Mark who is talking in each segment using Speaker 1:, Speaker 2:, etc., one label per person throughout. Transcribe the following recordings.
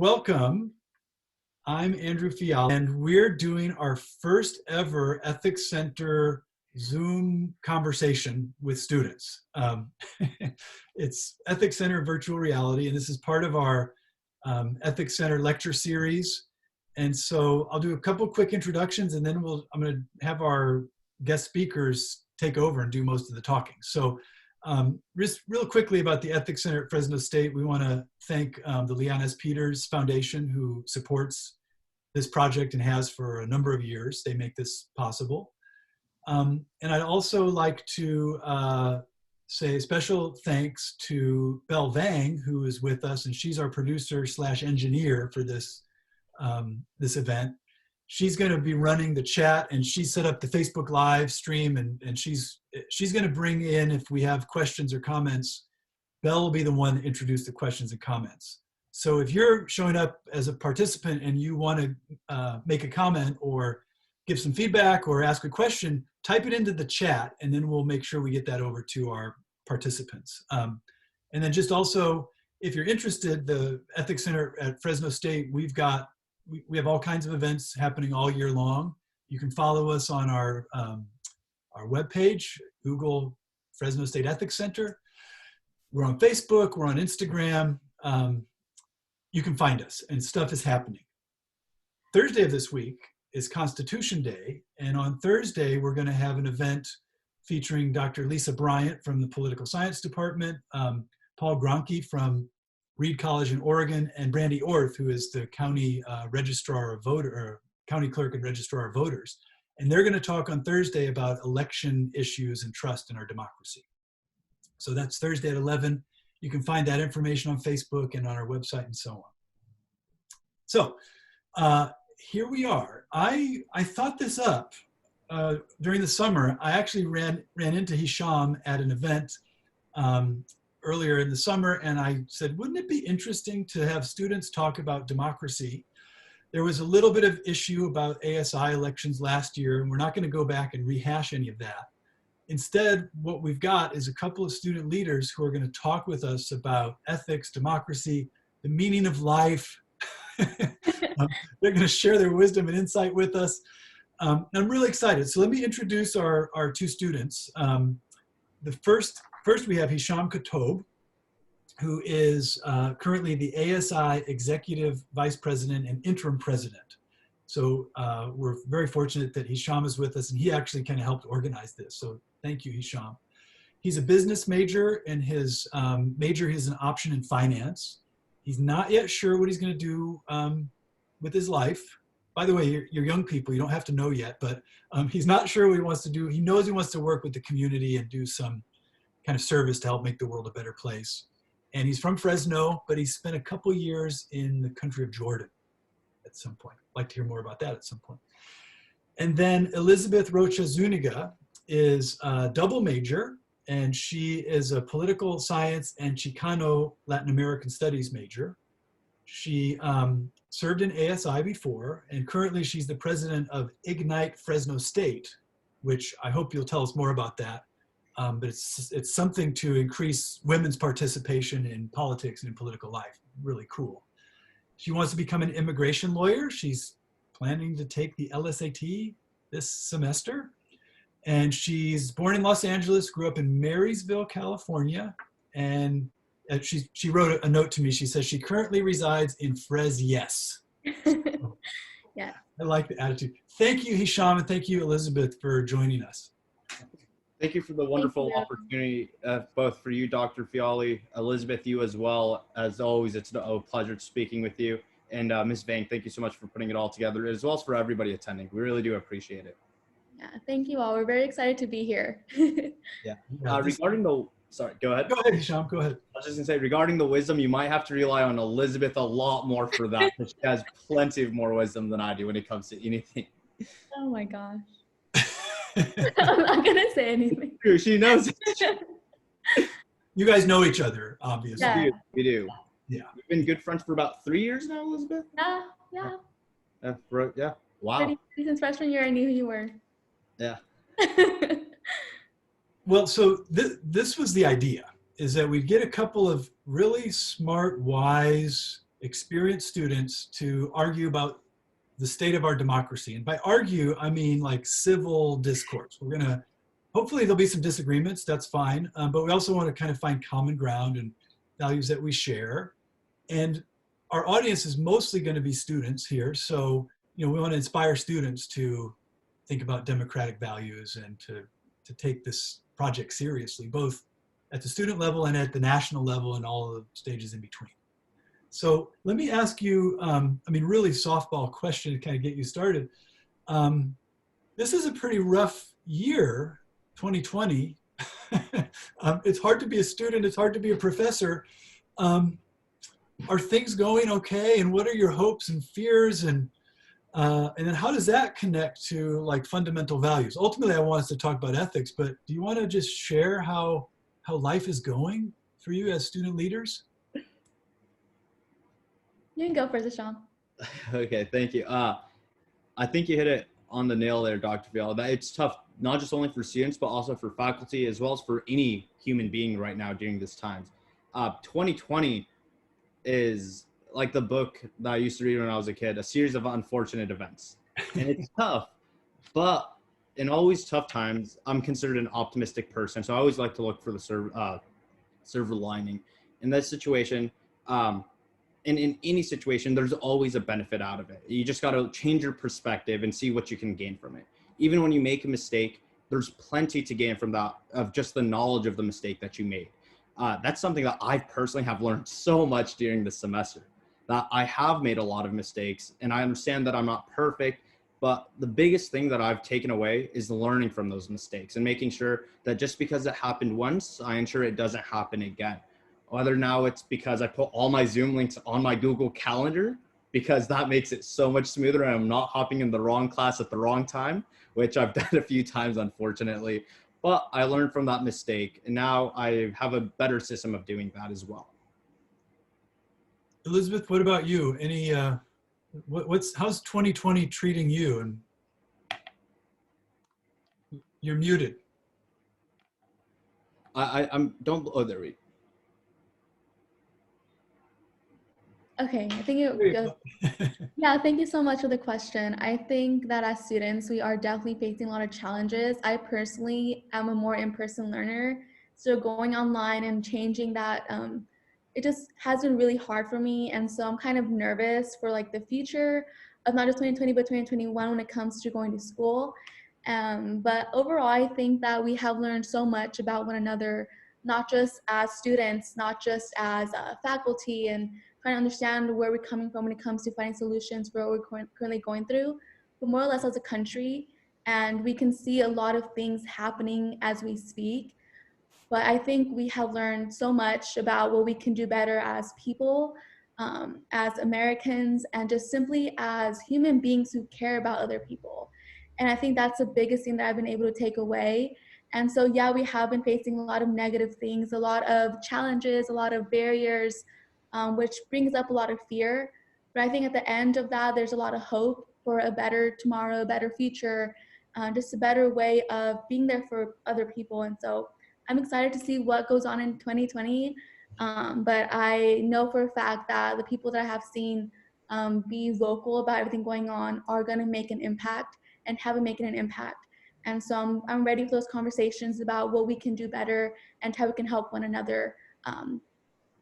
Speaker 1: welcome. I'm Andrew Fiala, and we're doing our first ever Ethics Center Zoom conversation with students. It's Ethics Center Virtual Reality, and this is part of our Ethics Center lecture series. And so I'll do a couple quick introductions, and then I'm going to have our guest speakers take over and do most of the talking. So just real quickly about the Ethics Center at Fresno State, we want to thank the Leon S. Peters Foundation, who supports this project and has for a number of years. They make this possible. And I'd also like to say special thanks to Belle Vang, who is with us, and she's our producer / engineer for this, this event. She's going to be running the chat, and she set up the Facebook live stream, and she's going to bring in, if we have questions or comments, Belle will be the one to introduce the questions and comments. So if you're showing up as a participant and you want to make a comment or give some feedback or ask a question, type it into the chat, and then we'll make sure we get that over to our participants. And then just also, if you're interested, the Ethics Center at Fresno State, we have all kinds of events happening all year long. You can follow us on our webpage, Google Fresno State Ethics Center. We're on Facebook, we're on Instagram. You can find us, and stuff is happening. Thursday of this week is Constitution Day, and on Thursday we're going to have an event featuring Dr. Lisa Bryant from the Political Science Department, Paul Gronke from Reed College in Oregon, and Brandy Orth, who is the county registrar of county clerk and registrar of voters. And they're going to talk on Thursday about election issues and trust in our democracy. So that's Thursday at 11. You can find that information on Facebook and on our website and so on. So here we are. I thought this up during the summer. I actually ran into Hisham at an event earlier in the summer, and I said, wouldn't it be interesting to have students talk about democracy? There was a little bit of issue about ASI elections last year, and we're not going to go back and rehash any of that. Instead, what we've got is a couple of student leaders who are going to talk with us about ethics, democracy, the meaning of life. They're going to share their wisdom and insight with us. I'm really excited. So let me introduce our two students. The first we have Hisham Katob, who is currently the ASI Executive Vice President and Interim President. So we're very fortunate that Hisham is with us, and he actually kind of helped organize this. So thank you, Hisham. He's a business major, and his major is an option in finance. He's not yet sure what he's going to do with his life. By the way, you're young people, you don't have to know yet, but he's not sure what he wants to do. He knows he wants to work with the community and do some kind of service to help make the world a better place. And he's from Fresno, but he spent a couple years in the country of Jordan at some point. I'd like to hear more about that at some point. And then Elizabeth Rocha Zuniga is a double major, and she is a political science and Chicano Latin American studies major. She served in ASI before, and currently she's the president of Ignite Fresno State, which I hope you'll tell us more about that. But it's something to increase women's participation in politics and in political life. Really cool. She wants to become an immigration lawyer. She's planning to take the LSAT this semester. And she's born in Los Angeles, grew up in Marysville, California. And she wrote a note to me. She says she currently resides in Yes.
Speaker 2: Yeah.
Speaker 1: I like the attitude. Thank you, Hisham, and thank you, Elizabeth, for joining us.
Speaker 3: Thank you for the wonderful opportunity, both for you, Dr. Fiali, Elizabeth, you as well. As always, it's a pleasure speaking with you. And Ms. Vang, thank you so much for putting it all together, as well as for everybody attending. We really do appreciate it.
Speaker 2: Yeah, thank you all. We're very excited to be here.
Speaker 3: Yeah. Regarding the, sorry, go ahead.
Speaker 1: Go ahead, Hisham, go ahead.
Speaker 3: I was just gonna say, regarding the wisdom, you might have to rely on Elizabeth a lot more for that, because she has plenty of more wisdom than I do when it comes to anything.
Speaker 2: Oh my gosh. I'm not gonna say anything.
Speaker 3: True, she knows it.
Speaker 1: You guys know each other, obviously.
Speaker 2: Yeah.
Speaker 3: We do.
Speaker 1: Yeah.
Speaker 3: We've been good friends for about 3 years now, Elizabeth?
Speaker 2: Yeah.
Speaker 3: Yeah. Wow.
Speaker 2: Pretty since freshman year, I knew who you were.
Speaker 3: Yeah.
Speaker 1: Well, so this was the idea, is that we'd get a couple of really smart, wise experienced students to argue about the state of our democracy. And by argue, I mean like civil discourse. We're gonna, hopefully there'll be some disagreements, that's fine. But we also want to kind of find common ground and values that we share. And our audience is mostly going to be students here. So, we want to inspire students to think about democratic values and to take this project seriously, both at the student level and at the national level and all the stages in between. So let me ask you, really softball question to kind of get you started. This is a pretty rough year, 2020. It's hard to be a student, it's hard to be a professor. Are things going okay? And what are your hopes and fears? And then how does that connect to like fundamental values? Ultimately, I want us to talk about ethics, but do you want to just share how life is going for you as student leaders?
Speaker 2: You can go first, Sean.
Speaker 3: Okay, thank you. I think you hit it on the nail there, Dr. Fiala. That it's tough, not just only for students, but also for faculty, as well as for any human being right now during this time. 2020 is like the book that I used to read when I was a kid, a series of unfortunate events. And it's tough, but in always tough times, I'm considered an optimistic person. So I always like to look for the silver lining. In this situation, and in any situation, there's always a benefit out of it. You just got to change your perspective and see what you can gain from it. Even when you make a mistake, there's plenty to gain from that, of just the knowledge of the mistake that you made. That's something that I personally have learned so much during this semester, that I have made a lot of mistakes, and I understand that I'm not perfect, but the biggest thing that I've taken away is learning from those mistakes and making sure that just because it happened once, I ensure it doesn't happen again. Whether now it's because I put all my Zoom links on my Google Calendar, because that makes it so much smoother and I'm not hopping in the wrong class at the wrong time, which I've done a few times, unfortunately. But I learned from that mistake, and now I have a better system of doing that as well.
Speaker 1: Elizabeth, what about you? Any, how's 2020 treating you? And you're muted.
Speaker 3: Oh, there we go.
Speaker 2: Okay, I think it goes. Yeah, thank you so much for the question. I think that as students, we are definitely facing a lot of challenges. I personally am a more in-person learner, so going online and changing that, it just has been really hard for me. And so I'm kind of nervous for like the future of not just 2020, but 2021 when it comes to going to school. But overall, I think that we have learned so much about one another, not just as students, not just as faculty, and trying to understand where we're coming from when it comes to finding solutions for what we're currently going through, but more or less as a country. And we can see a lot of things happening as we speak. But I think we have learned so much about what we can do better as people, as Americans, and just simply as human beings who care about other people. And I think that's the biggest thing that I've been able to take away. And so, yeah, we have been facing a lot of negative things, a lot of challenges, a lot of barriers, which brings up a lot of fear. But I think at the end of that, there's a lot of hope for a better tomorrow, a better future, just a better way of being there for other people. And so I'm excited to see what goes on in 2020. But I know for a fact that the people that I have seen be vocal about everything going on are going to make an impact and have been making an impact. And so I'm ready for those conversations about what we can do better and how we can help one another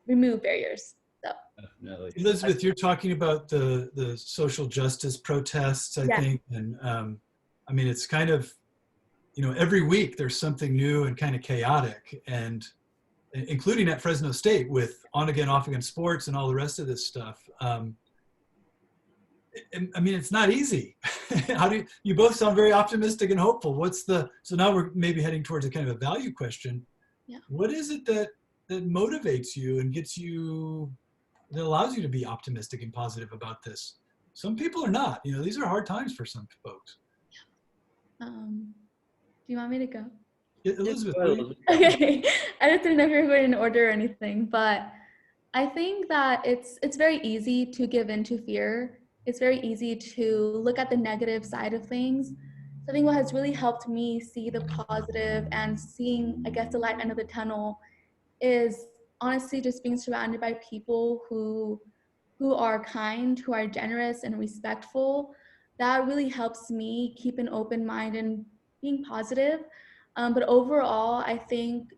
Speaker 2: remove barriers. So.
Speaker 3: Definitely.
Speaker 1: Elizabeth, you're talking about the social justice protests, I think. And it's kind of, every week there's something new and kind of chaotic, and including at Fresno State with on again, off again sports and all the rest of this stuff. It's not easy. How do you both sound very optimistic and hopeful? So now we're maybe heading towards a kind of a value question.
Speaker 2: Yeah.
Speaker 1: What is it that motivates you and that allows you to be optimistic and positive about this? Some people are not, these are hard times for some folks.
Speaker 2: Do you want me to go?
Speaker 1: Yeah, Elizabeth.
Speaker 2: Okay. I just didn't know if you were going in order or anything, but I think that it's very easy to give in to fear. It's very easy to look at the negative side of things. So I think what has really helped me see the positive and seeing, I guess, the light end of the tunnel is honestly just being surrounded by people who who are kind, who are generous and respectful, that really helps me keep an open mind and being positive. But overall, I think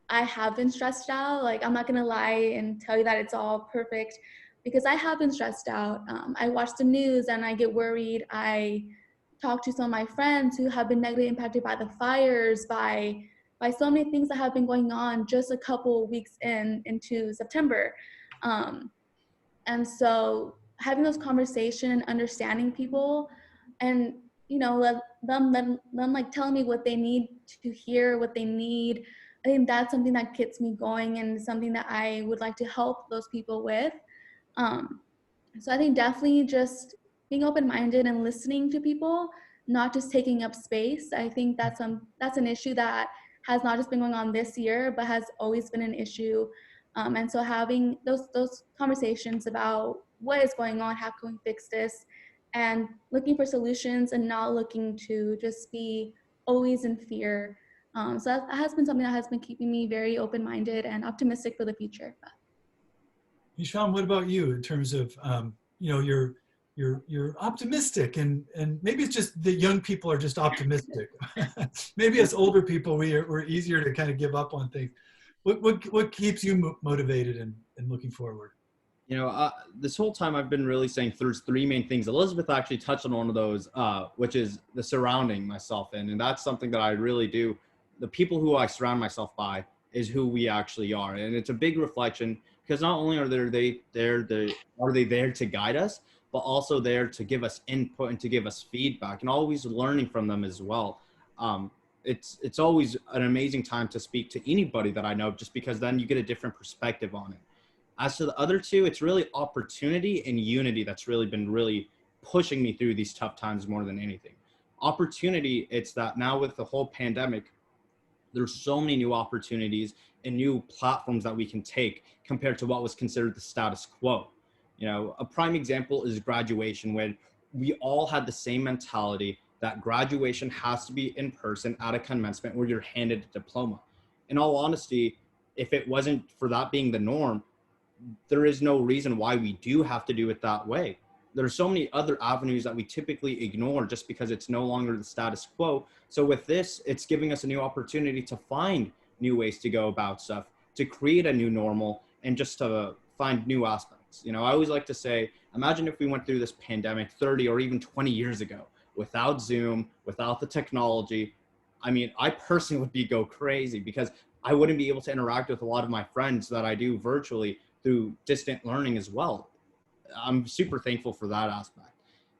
Speaker 2: I have been stressed out. Like, I'm not gonna lie and tell you that it's all perfect because I have been stressed out. I watch the news and I get worried. I talk to some of my friends who have been negatively impacted by the fires, by so many things that have been going on just a couple weeks into September. Um, and so having those conversations and understanding people and, you know, let them like tell me what they need to hear, what they need. I think that's something that gets me going and something that I would like to help those people with. Um, so I think definitely just being open-minded and listening to people, not just taking up space. I think that's an issue that has not just been going on this year, but has always been an issue. And so having those conversations about what is going on, how can we fix this, and looking for solutions and not looking to just be always in fear. So that has been something that has been keeping me very open-minded and optimistic for the future.
Speaker 1: Hisham, what about you in terms of you know, you're optimistic, and maybe it's just that young people are just optimistic. Maybe as older people we're easier to kind of give up on things. What keeps you motivated and looking forward?
Speaker 3: You know, this whole time I've been really saying there's three main things. Elizabeth actually touched on one of those, which is the surrounding myself in. And that's something that I really do. The people who I surround myself by is who we actually are. And it's a big reflection because not only are they there to guide us, but also there to give us input and to give us feedback and always learning from them as well. It's always an amazing time to speak to anybody that I know, just because then you get a different perspective on it. As to the other two, it's really opportunity and unity that's really been really pushing me through these tough times more than anything. Opportunity, it's that now with the whole pandemic, there's so many new opportunities and new platforms that we can take compared to what was considered the status quo. You know, a prime example is graduation, when we all had the same mentality that graduation has to be in person at a commencement where you're handed a diploma. In all honesty, if it wasn't for that being the norm, there is no reason why we do have to do it that way. There are so many other avenues that we typically ignore just because it's no longer the status quo. So with this, it's giving us a new opportunity to find new ways to go about stuff, to create a new normal, and just to find new aspects. You know, I always like to say, imagine if we went through this pandemic 30 or even 20 years ago without Zoom, without the technology. I mean, I personally would go crazy because I wouldn't be able to interact with a lot of my friends that I do virtually through distant learning as well. I'm super thankful for that aspect.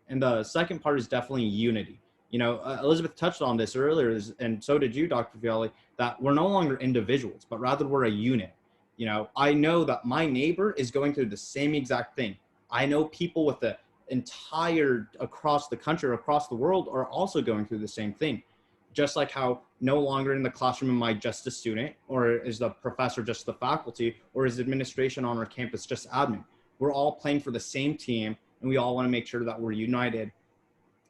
Speaker 3: And the second part is definitely unity. You know, Elizabeth touched on this earlier, and so did you, Dr. Fiali, that we're no longer individuals, but rather we're a unit. You know, I know that my neighbor is going through the same exact thing. I know people with the entire, across the country, across the world, are also going through the same thing. Just like how no longer in the classroom am I just a student, or is the professor just the faculty, or is administration on our campus just admin? We're all playing for the same team, and we all want to make sure that we're united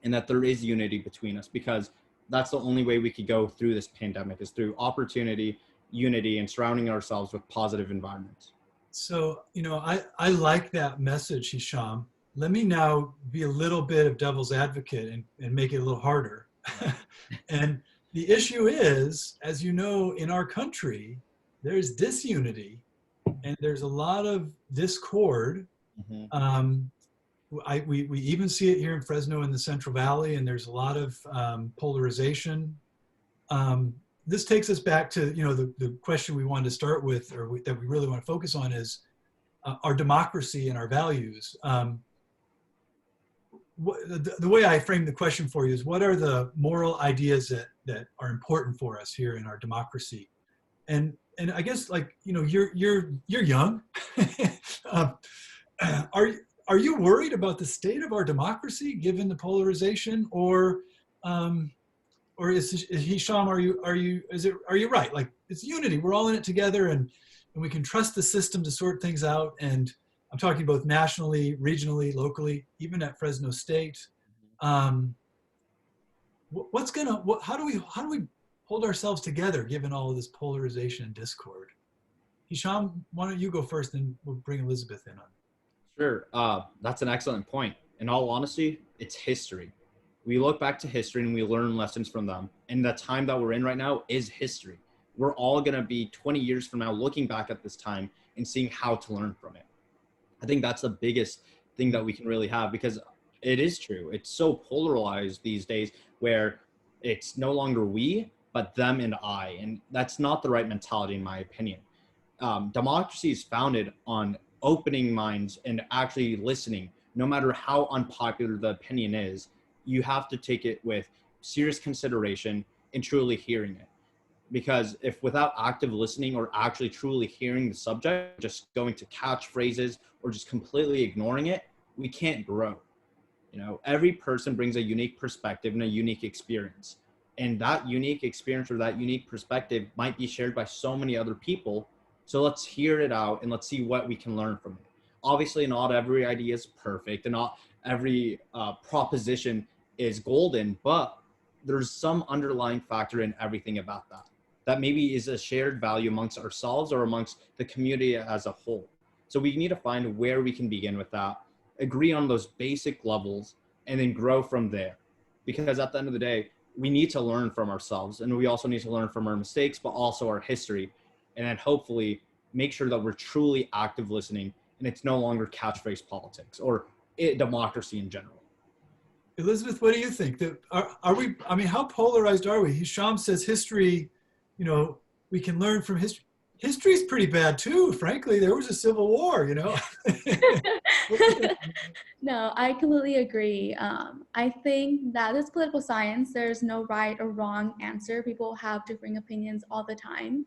Speaker 3: and that there is unity between us, because that's the only way we could go through this pandemic, is through opportunity, unity, and surrounding ourselves with positive environments.
Speaker 1: So, you know, I like that message, Hisham. Let me now be a little bit of devil's advocate and make it a little harder. And the issue is, as you know, in our country, there's disunity and there's a lot of discord.
Speaker 3: Mm-hmm.
Speaker 1: We even see it here in Fresno in the Central Valley, and there's a lot of polarization. This takes us back to, you know, the question we wanted to start with, that we really want to focus on, is our democracy and our values. The way I frame the question for you is, what are the moral ideas that are important for us here in our democracy? And I guess, like, you know, you're young. uh, are you worried about the state of our democracy given the polarization, or is Hisham, are you right? Like, it's unity. We're all in it together, and we can trust the system to sort things out. And I'm talking both nationally, regionally, locally, even at Fresno State. How do we hold ourselves together given all of this polarization and discord? Hisham, why don't you go first, and we'll bring Elizabeth in on.
Speaker 3: Sure. That's an excellent point. In all honesty, it's history. We look back to history and we learn lessons from them. And the time that we're in right now is history. We're all going to be 20 years from now looking back at this time and seeing how to learn from it. I think that's the biggest thing that we can really have, because it is true. It's so polarized these days where it's no longer we, but them and I. And that's not the right mentality, in my opinion. Democracy is founded on opening minds and actually listening. No matter how unpopular the opinion is, you have to take it with serious consideration and truly hearing it. Because if without active listening or actually truly hearing the subject, just going to catchphrases or just completely ignoring it, we can't grow. You know, every person brings a unique perspective and a unique experience. And that unique experience or that unique perspective might be shared by so many other people. So let's hear it out and let's see what we can learn from it. Obviously, not every idea is perfect and not every proposition is golden, but there's some underlying factor in everything about that. That maybe is a shared value amongst ourselves or amongst the community as a whole. So we need to find where we can begin with that, agree on those basic levels, and then grow from there. Because at the end of the day, we need to learn from ourselves, and we also need to learn from our mistakes, but also our history. And then hopefully make sure that we're truly active listening and it's no longer catchphrase politics or democracy in general.
Speaker 1: Elizabeth, what do you think? Are we, I mean, how polarized are we? Hisham says history, you know, we can learn from history. History's pretty bad too, frankly. There was a civil war, you know.
Speaker 2: No, I completely agree. I think that this political science, there's no right or wrong answer. People have differing opinions all the time.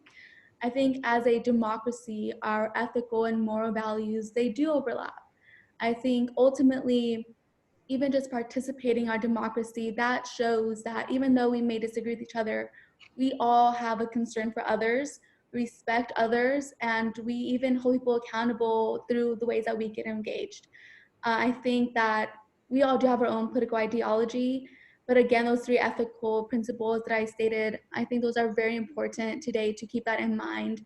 Speaker 2: I think as a democracy, our ethical and moral values, they do overlap. I think ultimately, even just participating in our democracy, that shows that even though we may disagree with each other, we all have a concern for others, respect others, and we even hold people accountable through the ways that we get engaged. I think that we all do have our own political ideology, but again, those three ethical principles that I stated, I think those are very important today to keep that in mind.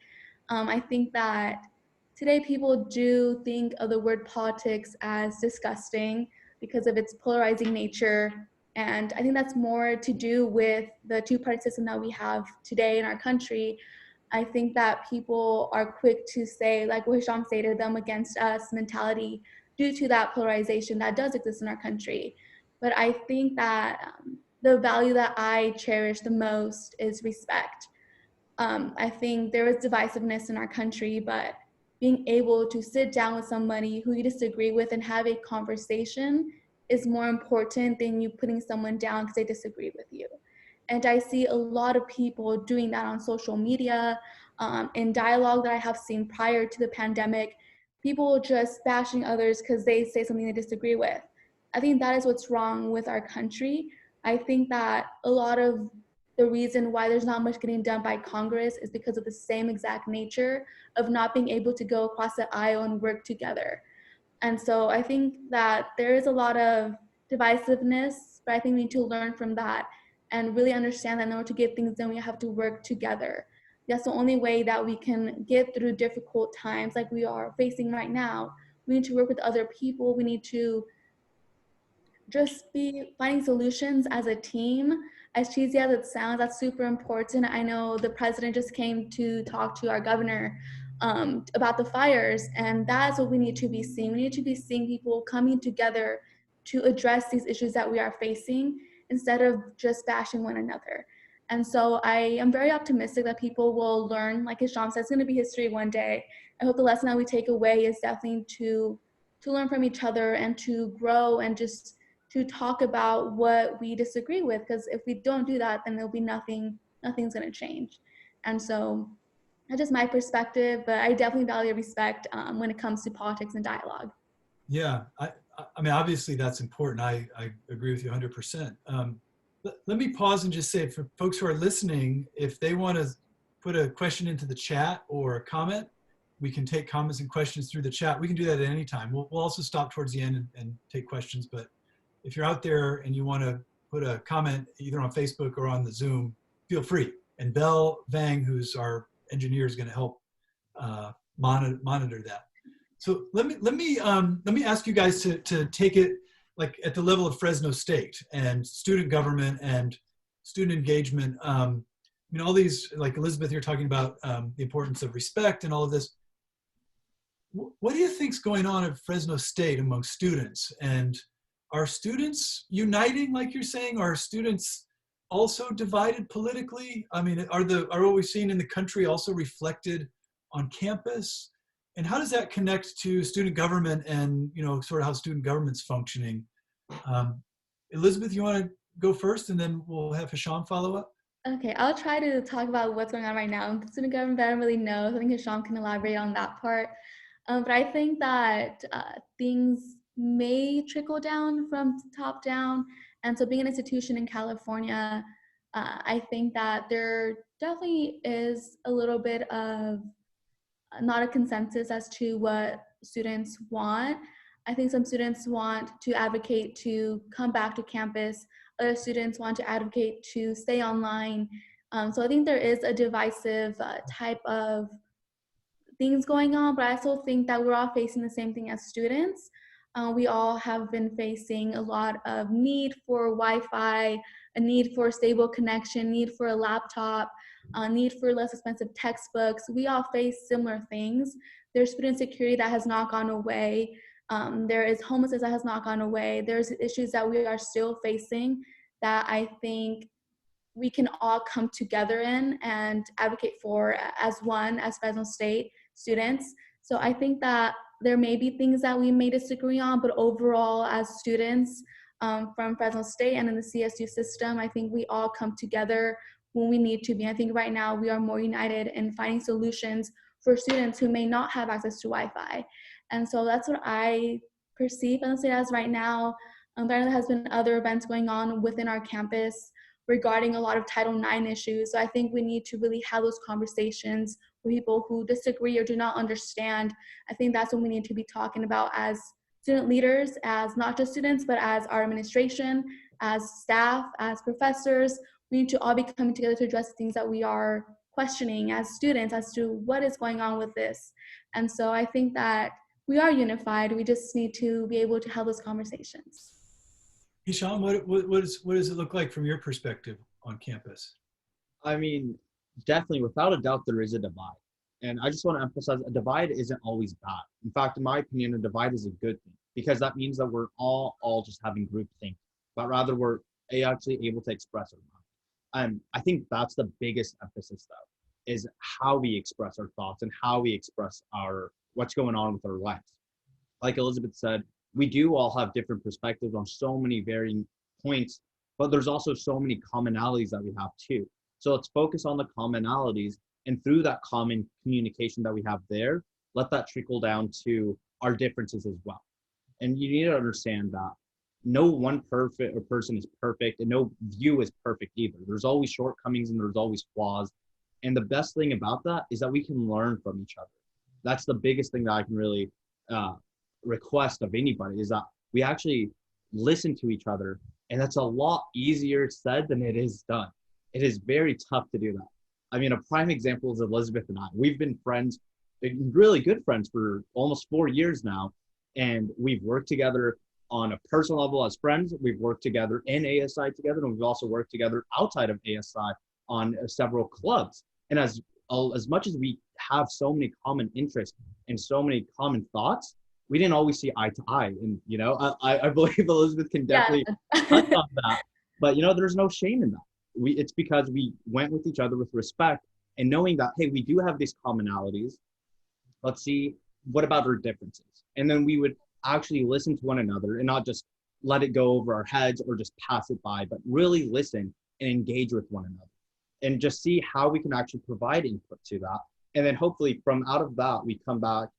Speaker 2: I think that today people do think of the word politics as disgusting because of its polarizing nature. And I think that's more to do with the two-party system that we have today in our country. I think that people are quick to say, like what Hisham stated, them against us mentality due to that polarization that does exist in our country. But I think that the value that I cherish the most is respect. I think there is divisiveness in our country, but being able to sit down with somebody who you disagree with and have a conversation is more important than you putting someone down because they disagree with you. And I see a lot of people doing that on social media, in dialogue that I have seen prior to the pandemic, people just bashing others because they say something they disagree with. I think that is what's wrong with our country. I think that a lot of the reason why there's not much getting done by Congress is because of the same exact nature of not being able to go across the aisle and work together. And so I think that there is a lot of divisiveness, but I think we need to learn from that and really understand that in order to get things done, we have to work together. That's the only way that we can get through difficult times like we are facing right now. We need to work with other people. We need to just be finding solutions as a team. As cheesy as it sounds, that's super important. I know the president just came to talk to our governor about the fires, and that's what we need to be seeing. We need to be seeing people coming together to address these issues that we are facing instead of just bashing one another. And so I am very optimistic that people will learn, like Hisham said, it's going to be history one day. I hope the lesson that we take away is definitely to learn from each other and to grow and just to talk about what we disagree with, because if we don't do that, then there'll be nothing's going to change. And so that's just my perspective, but I definitely value respect when it comes to politics and dialogue.
Speaker 1: Yeah, I mean, obviously that's important. I agree with you 100%. Let me pause and just say, for folks who are listening, if they want to put a question into the chat or a comment, we can take comments and questions through the chat. We can do that at any time. We'll also stop towards the end and take questions, but if you're out there and you want to put a comment either on Facebook or on the Zoom, feel free. And Belle Vang, who's our engineer, is going to help monitor that. So let me ask you guys to take it like at the level of Fresno State and student government and student engagement. I mean, all these, like Elizabeth, you're talking about the importance of respect and all of this. What do you think's going on at Fresno State among students? And are students uniting, like you're saying? Are students also divided politically? I mean, are what we've seen in the country also reflected on campus? And how does that connect to student government and, you know, sort of how student government's functioning? Elizabeth, you want to go first, and then we'll have Hisham follow up?
Speaker 2: Okay, I'll try to talk about what's going on right now. Student government, I don't really know. I think Hisham can elaborate on that part. But I think that things may trickle down from top down. And so being an institution in California, I think that there definitely is a little bit of not a consensus as to what students want. I think some students want to advocate to come back to campus. Other students want to advocate to stay online. So I think there is a divisive type of things going on, but I also think that we're all facing the same thing as students. We all have been facing a lot of need for Wi-Fi, a need for stable connection, need for a laptop, need for less expensive textbooks. We all face similar things. There's food insecurity that has not gone away. There is homelessness that has not gone away. There's issues that we are still facing that I think we can all come together in and advocate for as one, as Fresno State students. So I think that there may be things that we may disagree on, but overall as students from Fresno State and in the CSU system, I think we all come together when we need to be. I think right now we are more united in finding solutions for students who may not have access to Wi-Fi. And so that's what I perceive Fresno State as right now. There has been other events going on within our campus regarding a lot of Title IX issues. So I think we need to really have those conversations with people who disagree or do not understand. I think that's what we need to be talking about as student leaders, as not just students, but as our administration, as staff, as professors. We need to all be coming together to address things that we are questioning as students as to what is going on with this. And so I think that we are unified. We just need to be able to have those conversations.
Speaker 1: Hisham, what does it look like from your perspective on campus?
Speaker 3: I mean, definitely, without a doubt, there is a divide. And I just want to emphasize a divide isn't always bad. In fact, in my opinion, a divide is a good thing because that means that we're all just having group think, but rather we're actually able to express our mind. I think that's the biggest emphasis, though, is how we express our thoughts and how we express what's going on with our lives. Like Elizabeth said, we do all have different perspectives on so many varying points, but there's also so many commonalities that we have too. So let's focus on the commonalities, and through that common communication that we have there, let that trickle down to our differences as well. And you need to understand that no one person is perfect, and no view is perfect either. There's always shortcomings and there's always flaws. And the best thing about that is that we can learn from each other. That's the biggest thing that I can really request of anybody, is that we actually listen to each other. And that's a lot easier said than it is done. It is very tough to do that. I mean, a prime example is Elizabeth and I. We've been friends, really good friends, for almost 4 years now. And we've worked together on a personal level as friends. We've worked together in ASI together, and we've also worked together outside of ASI on several clubs. And as much as we have so many common interests and so many common thoughts, we didn't always see eye to eye. And, you know, I believe Elizabeth can definitely touch on that. But, you know, there's no shame in that. It's because we went with each other with respect and knowing that, hey, we do have these commonalities. Let's see, what about our differences? And then we would actually listen to one another and not just let it go over our heads or just pass it by, but really listen and engage with one another and just see how we can actually provide input to that. And then hopefully from out of that, we come back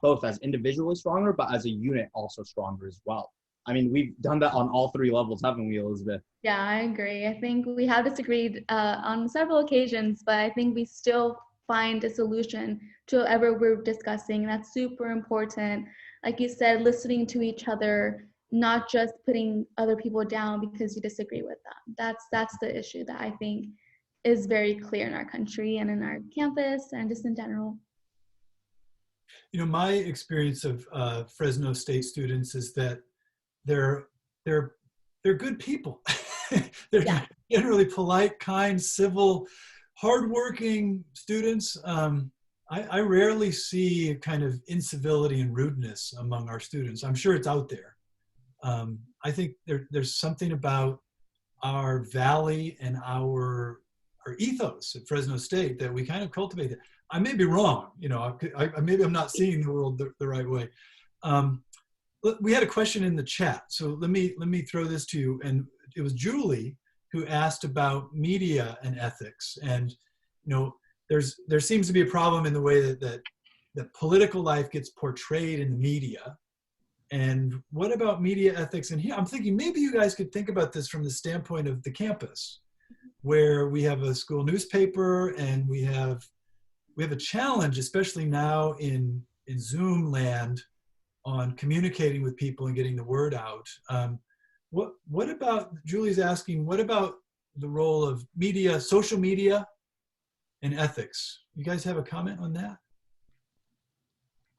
Speaker 3: both as individually stronger, but as a unit also stronger as well. I mean, we've done that on all 3 levels, haven't we, Elizabeth?
Speaker 2: Yeah, I agree. I think we have disagreed on several occasions, but I think we still find a solution to whatever we're discussing. That's super important. Like you said, listening to each other, not just putting other people down because you disagree with them. That's the issue that I think is very clear in our country and in our campus and just in general.
Speaker 1: You know, my experience of Fresno State students is that they're they're they're good people.
Speaker 2: Yeah.
Speaker 1: They're generally polite, kind, civil, hardworking students. I rarely see a kind of incivility and rudeness among our students. I'm sure it's out there. I think there's something about our valley and our ethos at Fresno State that we kind of cultivate. I may be wrong, you know. Maybe I'm not seeing the world the right way. Um, we had a question in the chat, so let me throw this to you. And it was Julie who asked about media and ethics. And you know, there seems to be a problem in the way that political life gets portrayed in the media. And what about media ethics? And here I'm thinking maybe you guys could think about this from the standpoint of the campus, where we have a school newspaper and we have a challenge, especially now in Zoom land, on communicating with people and getting the word out. What about, Julie's asking, what about the role of media, social media, and ethics? You guys have a comment on that?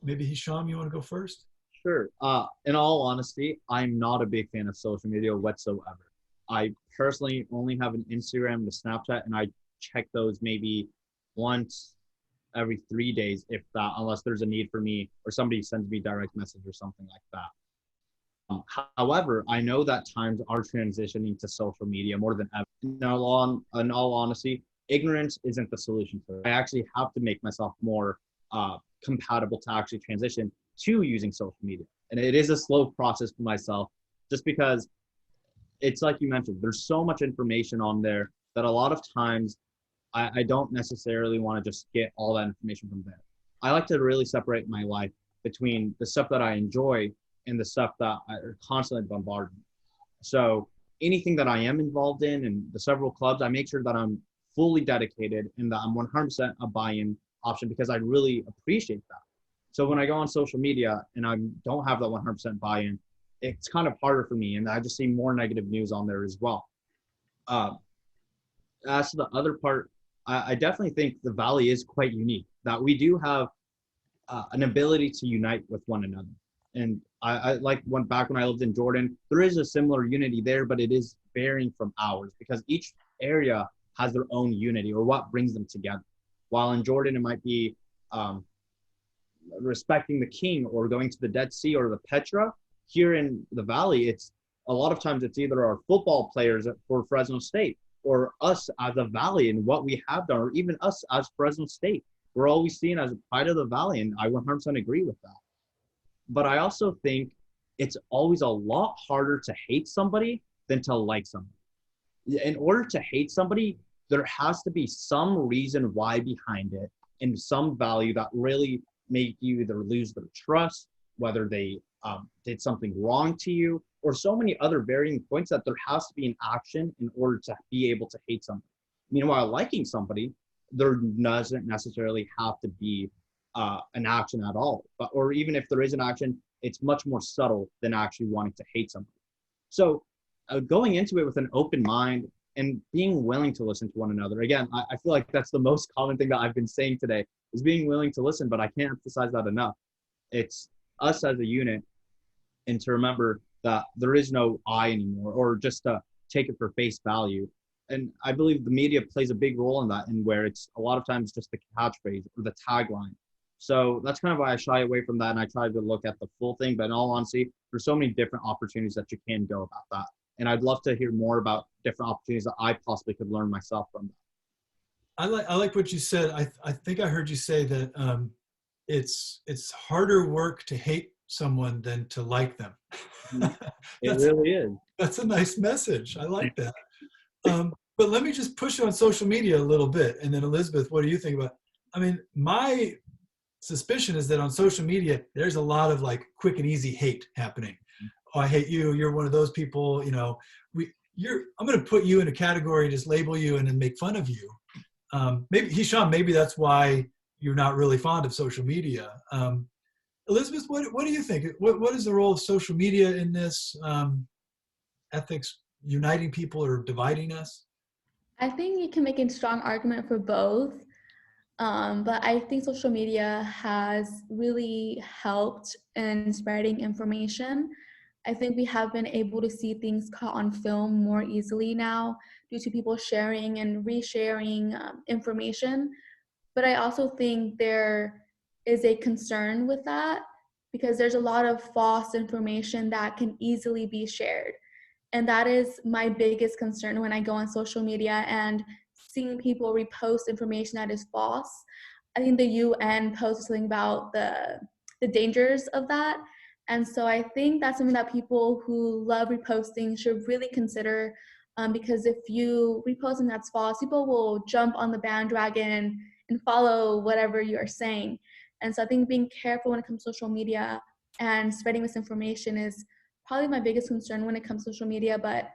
Speaker 1: Maybe Hisham, you want to go first?
Speaker 3: Sure. In all honesty, I'm not a big fan of social media whatsoever. I personally only have an Instagram and a Snapchat, and I check those maybe once every 3 days, if that, unless there's a need for me or somebody sends me direct message or something like that. However, I know that times are transitioning to social media more than ever. In all honesty, ignorance isn't the solution for it. I actually have to make myself more compatible to actually transition to using social media. And it is a slow process for myself, just because it's like you mentioned, there's so much information on there that a lot of times I don't necessarily want to just get all that information from there. I like to really separate my life between the stuff that I enjoy and the stuff that are constantly bombarding. So anything that I am involved in and the several clubs, I make sure that I'm fully dedicated and that I'm 100% a buy-in option, because I really appreciate that. So when I go on social media and I don't have that 100% buy-in, it's kind of harder for me, and I just see more negative news on there as well. As to the other part, I definitely think the Valley is quite unique, that we do have an ability to unite with one another. And I like back when I lived in Jordan, there is a similar unity there, but it is varying from ours because each area has their own unity or what brings them together. While in Jordan, it might be respecting the king or going to the Dead Sea or the Petra. Here in the Valley, it's a lot of times it's either our football players for Fresno State or us as a Valley and what we have done, or even us as Fresno State. We're always seen as a pride of the Valley, and I 100% agree with that. But I also think it's always a lot harder to hate somebody than to like somebody. In order to hate somebody, there has to be some reason why behind it and some value that really make you either lose their trust, whether they did something wrong to you, or so many other varying points that there has to be an action in order to be able to hate somebody. Meanwhile, liking somebody, there doesn't necessarily have to be an action at all. Or even if there is an action, it's much more subtle than actually wanting to hate somebody. So going into it with an open mind and being willing to listen to one another. Again, I feel like that's the most common thing that I've been saying today is being willing to listen, but I can't emphasize that enough. It's us as a unit, and to remember that there is no I anymore, or just to take it for face value. And I believe the media plays a big role in that, and where it's a lot of times just the catchphrase or the tagline. So that's kind of why I shy away from that, and I try to look at the full thing. But in all honesty, there's so many different opportunities that you can go about that. And I'd love to hear more about different opportunities that I possibly could learn myself from that.
Speaker 1: I like what you said. I think I heard you say that it's harder work to hate someone than to like them.
Speaker 3: It really is.
Speaker 1: That's a nice message. I like that. But let me just push on social media a little bit. And then Elizabeth, what do you think about it? I mean, my suspicion is that on social media, there's a lot of like quick and easy hate happening. Oh, I hate you. You're one of those people, you know, I'm going to put you in a category, just label you and then make fun of you. Maybe Hisham, maybe that's why you're not really fond of social media. Elizabeth, what do you think? What is the role of social media in this ethics, uniting people or dividing us?
Speaker 2: I think you can make a strong argument for both. But I think social media has really helped in spreading information. I think we have been able to see things caught on film more easily now due to people sharing and resharing information. But I also think there is a concern with that because there's a lot of false information that can easily be shared. And that is my biggest concern when I go on social media and seeing people repost information that is false. I think the UN posted something about the dangers of that. And so I think that's something that people who love reposting should really consider, because if you repost something that's false, people will jump on the bandwagon and follow whatever you are saying. And so I think being careful when it comes to social media and spreading misinformation is probably my biggest concern when it comes to social media. But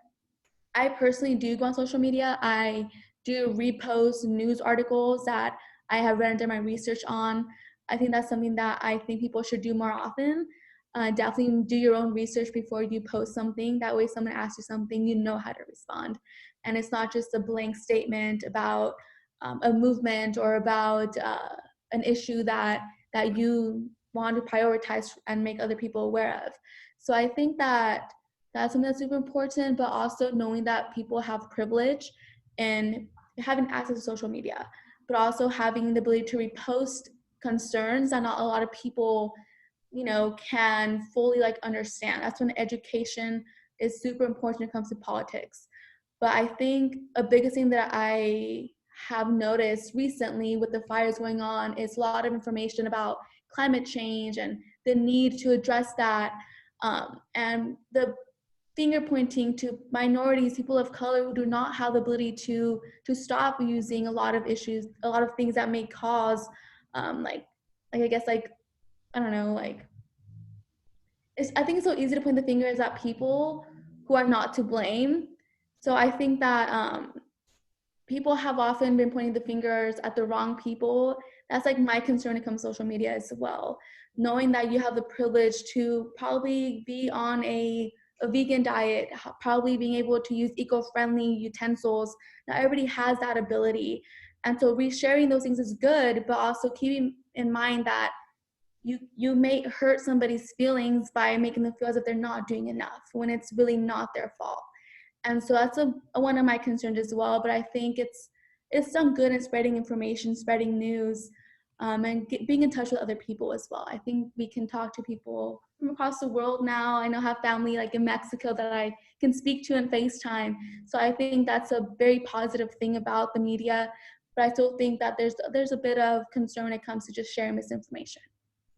Speaker 2: I personally do go on social media. I do repost news articles that I have read and done my research on. I think that's something that I think people should do more often. Definitely do your own research before you post something. That way, someone asks you something, you know how to respond. And it's not just a blank statement about a movement or about an issue that you want to prioritize and make other people aware of. So I think that's something that's super important, but also knowing that people have privilege and having access to social media, but also having the ability to repost concerns that not a lot of people, can fully like understand. That's when education is super important when it comes to politics. But I think a biggest thing that I have noticed recently with the fires going on is a lot of information about climate change and the need to address that. And the finger pointing to minorities, people of color who do not have the ability to stop using a lot of issues, a lot of things that may cause, like I guess like I don't know, like I think it's so easy to point the fingers at people who are not to blame. So I think that people have often been pointing the fingers at the wrong people. That's like my concern when it comes to social media as well. Knowing that you have the privilege to probably be on a vegan diet, probably being able to use eco-friendly utensils. Not everybody has that ability. And so resharing those things is good, but also keeping in mind that you may hurt somebody's feelings by making them feel as if they're not doing enough when it's really not their fault. And so that's one of my concerns as well. But I think it's done good in spreading information, spreading news, and being in touch with other people as well. I think we can talk to people from across the world now. I know I have family like in Mexico that I can speak to in FaceTime. So I think that's a very positive thing about the media. But I still think that there's a bit of concern when it comes to just sharing misinformation.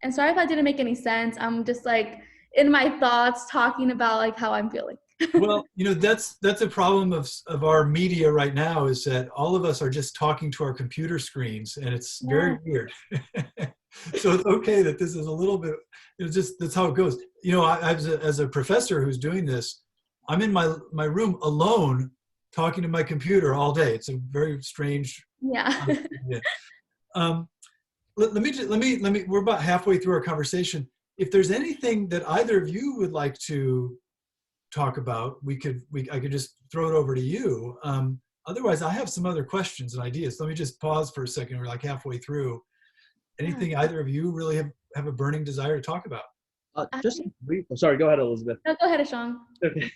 Speaker 2: And sorry if I didn't make any sense. I'm just like in my thoughts talking about like how I'm feeling.
Speaker 1: Well, that's a problem of our media right now, is that all of us are just talking to our computer screens, and it's very weird. So it's okay that this is a little bit, just that's how it goes. As a professor who's doing this, I'm in my room alone talking to my computer all day. It's a very strange.
Speaker 2: Yeah.
Speaker 1: Let me, we're about halfway through our conversation. If there's anything that either of you would like to talk about, I could just throw it over to you. Otherwise, I have some other questions and ideas. Let me just pause for a second. We're like halfway through. Anything either of you really have a burning desire to talk about?
Speaker 3: Just a brief. Sorry, go ahead, Elizabeth.
Speaker 2: No, go ahead, Sean.
Speaker 3: Okay.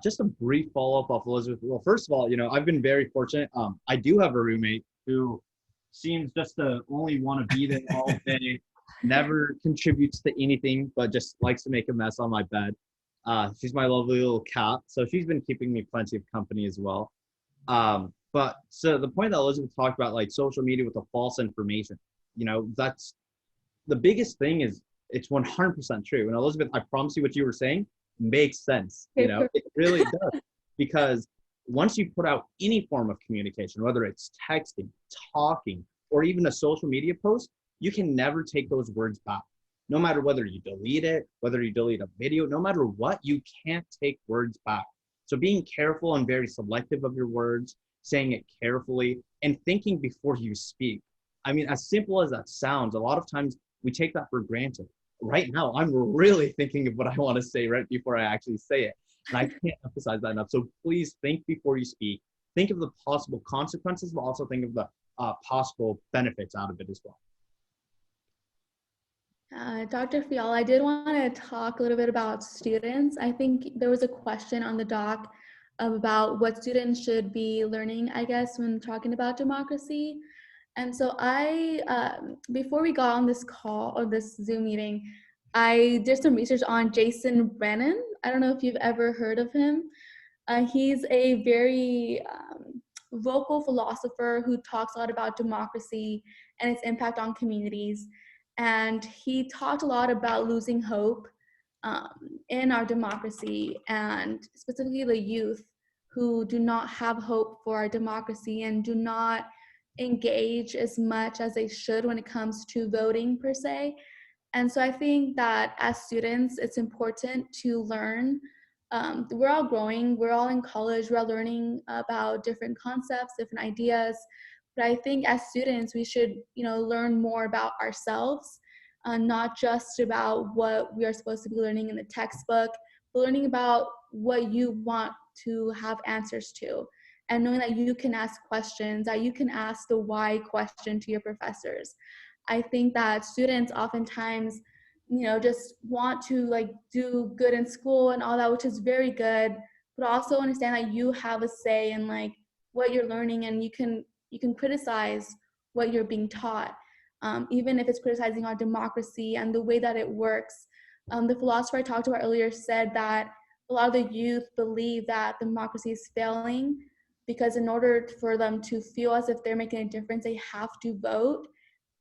Speaker 3: Just a brief follow-up off Elizabeth. Well, first of all, I've been very fortunate. I do have a roommate who seems just to only want to be there all day, never contributes to anything, but just likes to make a mess on my bed. She's my lovely little cat, so she's been keeping me plenty of company as well. But so the point that Elizabeth talked about, like social media with the false information, that's the biggest thing. Is it's 100% true. And Elizabeth, I promise you what you were saying makes sense. It really does. Because once you put out any form of communication, whether it's texting, talking, or even a social media post, you can never take those words back. No matter whether you delete it, whether you delete a video, no matter what, you can't take words back. So being careful and very selective of your words, saying it carefully, and thinking before you speak. I mean, as simple as that sounds, a lot of times we take that for granted. Right now, I'm really thinking of what I want to say right before I actually say it. And I can't emphasize that enough. So please think before you speak. Think of the possible consequences, but also think of the possible benefits out of it as well.
Speaker 2: Dr. Fiala, I did want to talk a little bit about students. I think there was a question on the doc about what students should be learning, I guess, when talking about democracy. And so before we got on this call or this Zoom meeting, I did some research on Jason Brennan. I don't know if you've ever heard of him. He's a very vocal philosopher who talks a lot about democracy and its impact on communities. And he talked a lot about losing hope in our democracy, and specifically the youth who do not have hope for our democracy and do not engage as much as they should when it comes to voting per se. And so I think that as students, it's important to learn. We're all growing, we're all in college, we're all learning about different concepts, different ideas. But I think as students, we should, learn more about ourselves, not just about what we are supposed to be learning in the textbook, but learning about what you want to have answers to. And knowing that you can ask questions, that you can ask the why question to your professors. I think that students oftentimes, just want to do good in school and all that, which is very good, but also understand that you have a say in what you're learning, and you can criticize what you're being taught, even if it's criticizing our democracy and the way that it works. The philosopher I talked about earlier said that a lot of the youth believe that democracy is failing because in order for them to feel as if they're making a difference, they have to vote.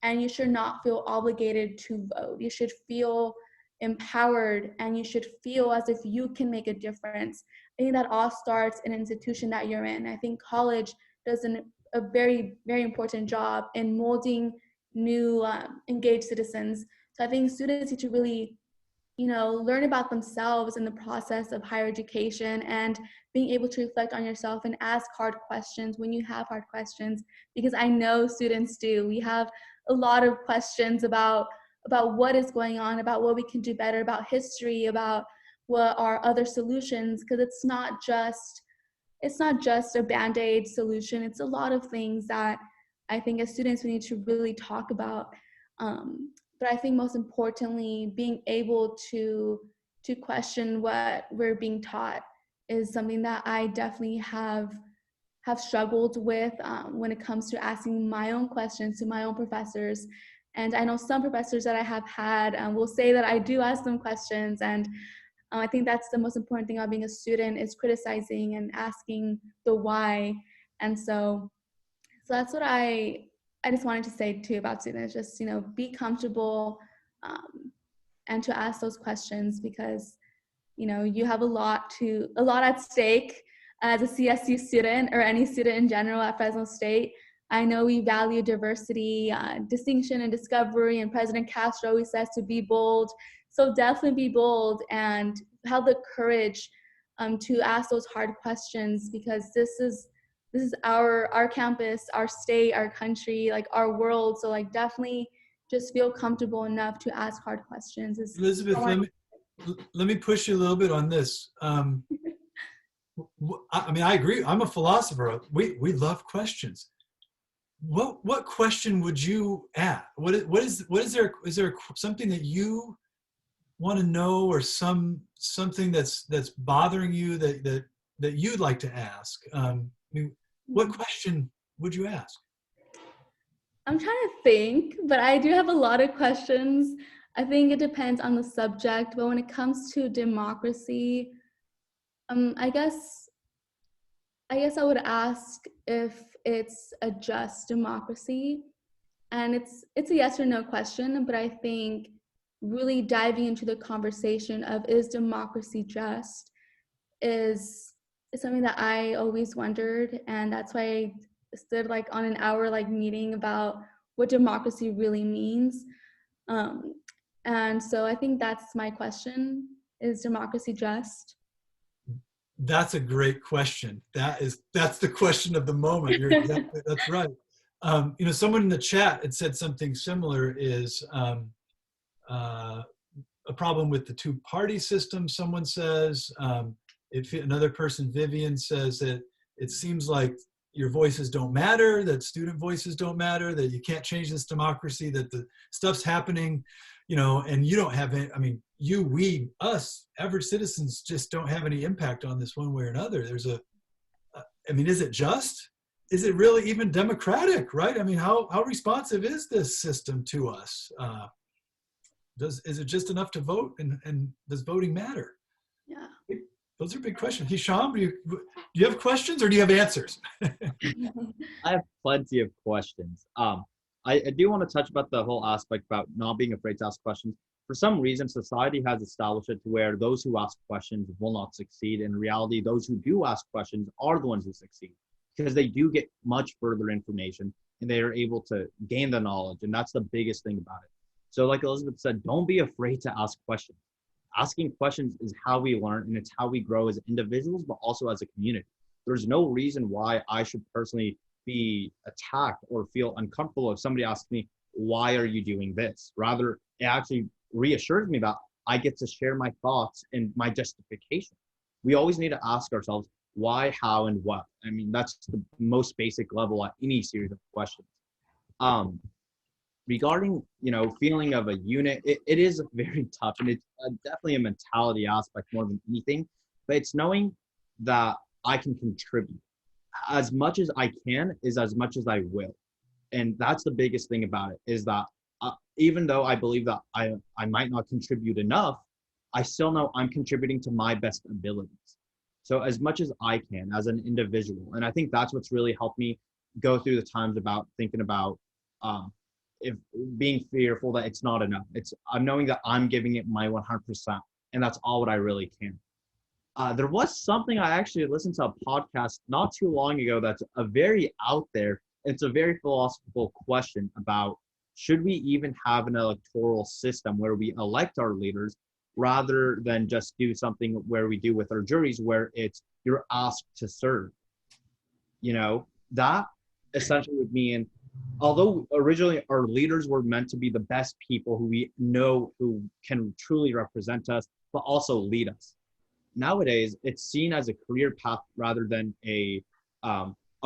Speaker 2: And you should not feel obligated to vote. You should feel empowered, and you should feel as if you can make a difference. I think that all starts in an institution that you're in. I think college does a very, very important job in molding new engaged citizens. So I think students need to really learn about themselves in the process of higher education, and being able to reflect on yourself and ask hard questions when you have hard questions, because I know students do. We have a lot of questions about what is going on, about what we can do better, about history, about what are other solutions, because it's not just a Band-Aid solution. It's a lot of things that I think as students we need to really talk about. But I think most importantly, being able to question what we're being taught is something that I definitely have struggled with when it comes to asking my own questions to my own professors. And I know some professors that I have had will say that I do ask them questions, and I think that's the most important thing about being a student, is criticizing and asking the why. And so that's what I just wanted to say too about students, just, be comfortable and to ask those questions, because, you have a lot at stake as a CSU student, or any student in general at Fresno State. I know we value diversity, distinction, and discovery, and President Castro always says to be bold. So definitely be bold and have the courage to ask those hard questions, because this is our campus, our state, our country, our world. So definitely just feel comfortable enough to ask hard questions.
Speaker 1: Elizabeth, let me push you a little bit on this. I mean, I agree. I'm a philosopher. We love questions. What question would you ask? Is there something that you want to know, or something that's bothering you that you'd like to ask? I mean, what question would you ask?
Speaker 2: I'm trying to think, but I do have a lot of questions. I think it depends on the subject, but when it comes to democracy, I guess I would ask if it's a just democracy. And it's a yes or no question, but I think really diving into the conversation of, is democracy just, is something that I always wondered. And that's why I stood on an hour meeting about what democracy really means. And so I think that's my question: is democracy just?
Speaker 1: That's a great question. That's the question of the moment. That's right. Someone in the chat had said something similar, is a problem with the two-party system, someone says. If another person, Vivian, says that it seems like your voices don't matter, that student voices don't matter, that you can't change this democracy, that the stuff's happening, you know, and you don't have any, I mean, you, we, us, average citizens just don't have any impact on this one way or another. There's I mean, is it just? Is it really even democratic, right? I mean, how responsive is this system to us? Is it just enough to vote, and does voting matter?
Speaker 2: Yeah.
Speaker 1: Those are big questions. Hisham, do you have questions or do you have answers?
Speaker 3: I have plenty of questions. I do want to touch about the whole aspect about not being afraid to ask questions. For some reason, society has established it to where those who ask questions will not succeed. In reality, those who do ask questions are the ones who succeed because they do get much further information and they are able to gain the knowledge. And that's the biggest thing about it. So like Elizabeth said, don't be afraid to ask questions. Asking questions is how we learn and it's how we grow as individuals, but also as a community. There's no reason why I should personally be attacked or feel uncomfortable if somebody asks me, why are you doing this? Rather, it actually reassures me that I get to share my thoughts and my justification. We always need to ask ourselves why, how, and what. I mean, that's the most basic level at any series of questions. Regarding, you know, feeling of a unit, it is very tough, and it's definitely a mentality aspect more than anything, but it's knowing that I can contribute. As much as I can is as much as I will. And that's the biggest thing about it, is that even though I believe that I might not contribute enough, I still know I'm contributing to my best abilities. So as much as I can as an individual, and I think that's what's really helped me go through the times about thinking about if being fearful that it's not enough. I'm knowing that I'm giving it my 100%, and that's all what I really can. There was something I actually listened to a podcast not too long ago that's a very out there. It's a very philosophical question about should we even have an electoral system where we elect our leaders rather than just do something where we do with our juries where it's you're asked to serve. You know, that essentially would mean, although originally our leaders were meant to be the best people who we know who can truly represent us, but also lead us. Nowadays, it's seen as a career path rather than a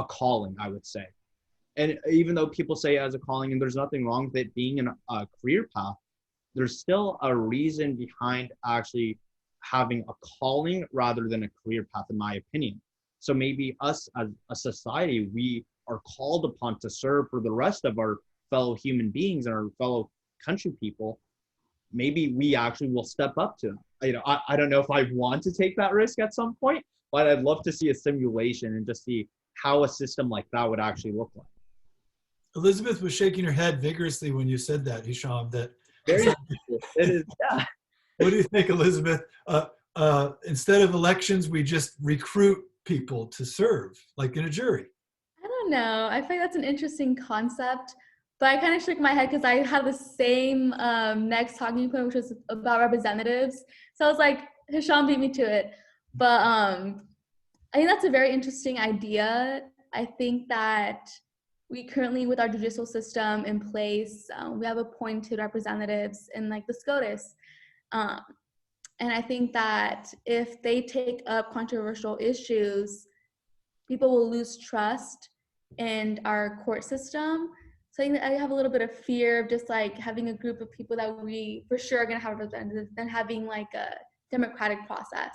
Speaker 3: calling, I would say. And even though people say as a calling, and there's nothing wrong with it being a career path, there's still a reason behind actually having a calling rather than a career path, in my opinion. So maybe us as a society, we are called upon to serve for the rest of our fellow human beings and our fellow country people. Maybe we actually will step up to them. You know, I don't know if I want to take that risk at some point, but I'd love to see a simulation and just see how a system like that would actually look like.
Speaker 1: Elizabeth was shaking her head vigorously when you said that, Hisham.
Speaker 3: Very it is, yeah.
Speaker 1: What do you think, Elizabeth? Instead of elections, we just recruit people to serve, like in a jury.
Speaker 2: I don't know. I think that's an interesting concept, but I kind of shook my head because I had the same next talking point, which was about representatives. So I was like, Hisham beat me to it. But I think that's a very interesting idea. I think that we currently, with our judicial system in place, we have appointed representatives in like the SCOTUS. And I think that if they take up controversial issues, people will lose trust in our court system. So I think that I have a little bit of fear of just like having a group of people that we for sure are going to have representatives than having like a democratic process.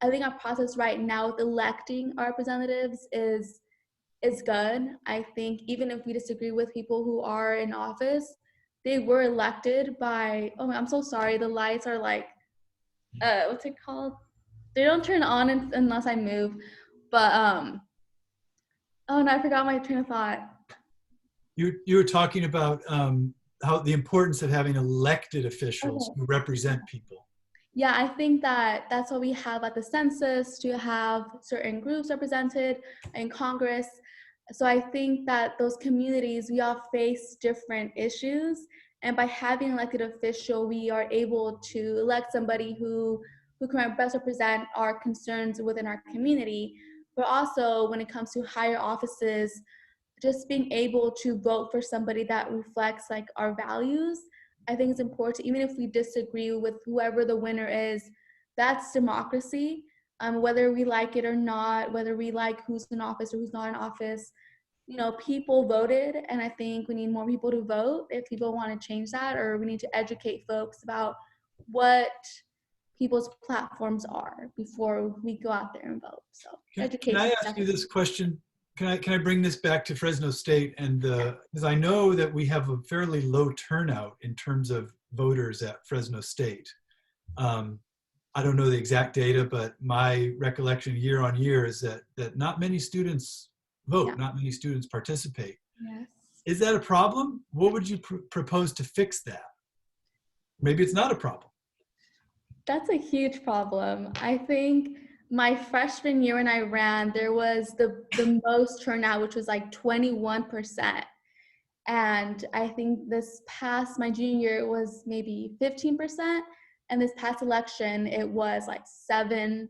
Speaker 2: I think our process right now with electing our representatives is good. I think even if we disagree with people who are in office, they were elected by, oh, I'm so sorry, the lights are like, what's it called? They don't turn on unless I move. But, oh no, I forgot my train of thought.
Speaker 1: You were talking about how the importance of having elected officials who represent people.
Speaker 2: Yeah, I think that that's what we have at the census, to have certain groups represented in Congress. So I think that those communities, we all face different issues. And by having an elected official, we are able to elect somebody who can best represent our concerns within our community. But also when it comes to higher offices, just being able to vote for somebody that reflects like our values, I think it's important. Even if we disagree with whoever the winner is, that's democracy. whether we like it or not, whether we like who's in office or who's not in office. You know, people voted, and I think we need more people to vote if people want to change that, or we need to educate folks about what people's platforms are before we go out there and vote. So
Speaker 1: Can I
Speaker 2: education.
Speaker 1: ask you this question? Can I bring this back to Fresno State? And because I know that we have a fairly low turnout in terms of voters at Fresno State. I don't know the exact data, but my recollection year on year is that not many students vote,
Speaker 2: Yeah.
Speaker 1: not many students participate.
Speaker 2: Yes.
Speaker 1: Is that a problem? What would you propose to fix that? Maybe it's not a problem.
Speaker 2: That's a huge problem. I think my freshman year when I ran, there was the most turnout, which was like 21%. And I think my junior year, it was maybe 15%. And this past election, it was like 7%,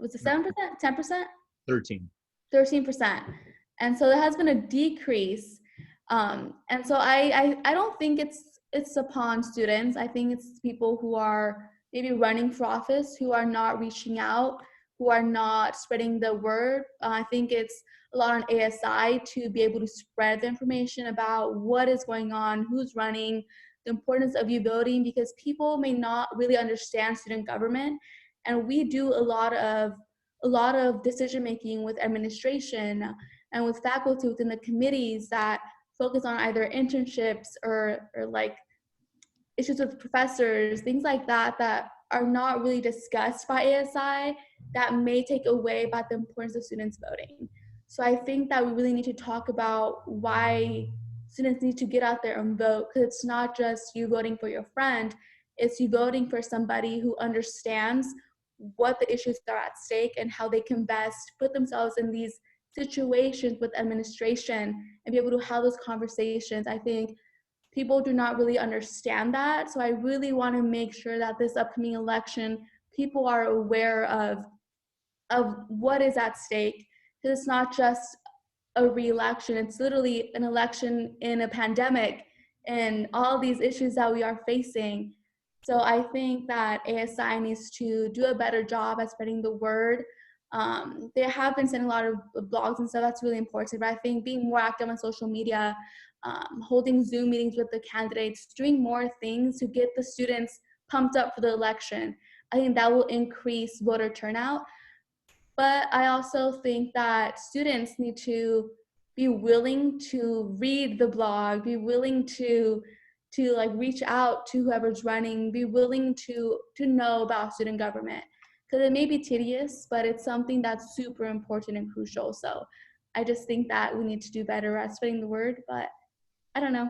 Speaker 2: 10%?
Speaker 3: 13.
Speaker 2: 13%. And so there has been a decrease. And so I don't think it's upon students. I think it's people who are maybe running for office, who are not reaching out, who are not spreading the word. I think it's a lot on ASI to be able to spread the information about what is going on, who's running, the importance of you voting, because people may not really understand student government. And we do a lot of decision making with administration and with faculty within the committees that focus on either internships or like issues with professors, things like that, that are not really discussed by ASI, that may take away about the importance of students voting. So I think that we really need to talk about why students need to get out there and vote, because it's not just you voting for your friend, it's you voting for somebody who understands what the issues are at stake and how they can best put themselves in these situations with administration and be able to have those conversations. I think people do not really understand that. So I really want to make sure that this upcoming election, people are aware of what is at stake. Because it's not just a re-election, it's literally an election in a pandemic and all these issues that we are facing. So I think that ASI needs to do a better job at spreading the word. They have been sending a lot of blogs and stuff, that's really important, but I think being more active on social media, holding Zoom meetings with the candidates, doing more things to get the students pumped up for the election, I think that will increase voter turnout. But I also think that students need to be willing to read the blog, be willing to like reach out to whoever's running, be willing to know about student government. Because it may be tedious, but it's something that's super important and crucial. So I just think that we need to do better at spreading the word, but I don't know.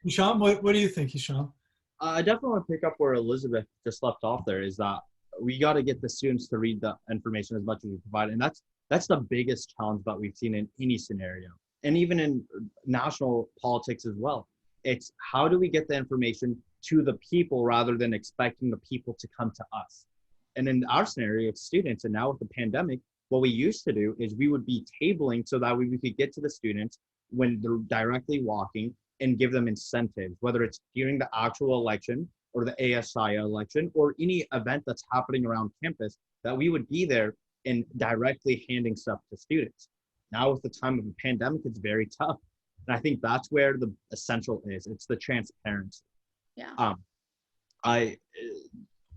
Speaker 1: Hisham, what do you think, Hisham?
Speaker 3: I definitely want to pick up where Elizabeth just left off there, is that we got to get the students to read the information as much as we provide. And that's the biggest challenge that we've seen in any scenario, and even in national politics as well. It's how do we get the information to the people rather than expecting the people to come to us. And in our scenario, it's students. And now with the pandemic, what we used to do is we would be tabling so that we could get to the students when they're directly walking and give them incentives, whether it's during the actual election or the ASI election or any event that's happening around campus, that we would be there and directly handing stuff to students. Now with the time of a pandemic, it's very tough. And I think that's where the essential is. It's the transparency.
Speaker 2: Yeah.